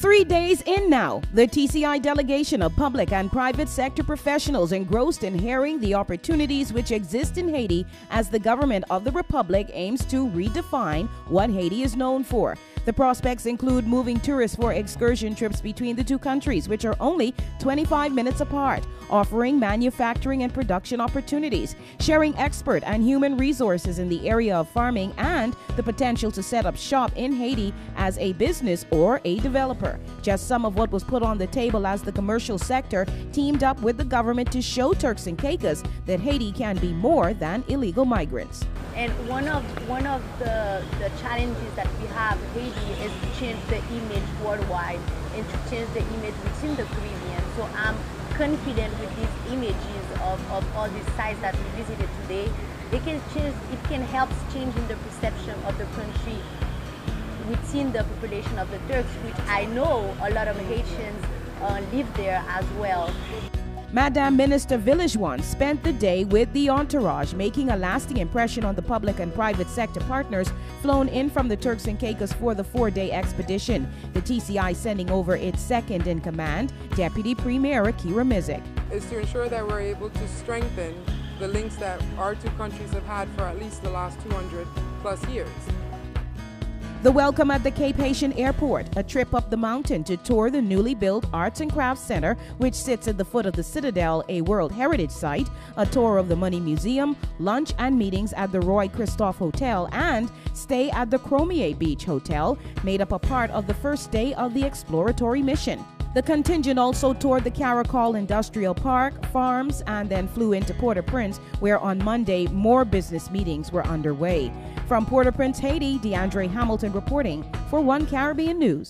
3 days in now, the TCI delegation of public and private sector professionals engrossed in hearing the opportunities which exist in Haiti as the government of the Republic aims to redefine what Haiti is known for. The prospects include moving tourists for excursion trips between the two countries, which are only 25 minutes apart, offering manufacturing and production opportunities, sharing expert and human resources in the area of farming, and the potential to set up shop in Haiti as a business or a developer. Just some of what was put on the table as the commercial sector teamed up with the government to show Turks and Caicos that Haiti can be more than illegal migrants. And one of the challenges that we have in Haiti is to change the image worldwide and to change the image within the Caribbean. So I'm confident with these images of all these sites that we visited today. It can help changing the perception of the country within the population of the Turks, which I know a lot of Haitians live there as well. Madame Minister Villajuan spent the day with the entourage, making a lasting impression on the public and private sector partners flown in from the Turks and Caicos for the 4-day expedition. The TCI sending over its second-in-command, Deputy Premier Akira Mizik. Is to ensure that we're able to strengthen the links that our two countries have had for at least the last 200 plus years. The welcome at the Cape Haitian Airport, a trip up the mountain to tour the newly built Arts and Crafts Center, which sits at the foot of the Citadel, a World Heritage Site, a tour of the Money Museum, lunch and meetings at the Roy Christophe Hotel, and stay at the Cromier Beach Hotel, made up a part of the first day of the exploratory mission. The contingent also toured the Caracol Industrial Park, farms, and then flew into Port-au-Prince, where on Monday more business meetings were underway. From Port-au-Prince, Haiti, DeAndre Hamilton reporting for One Caribbean News.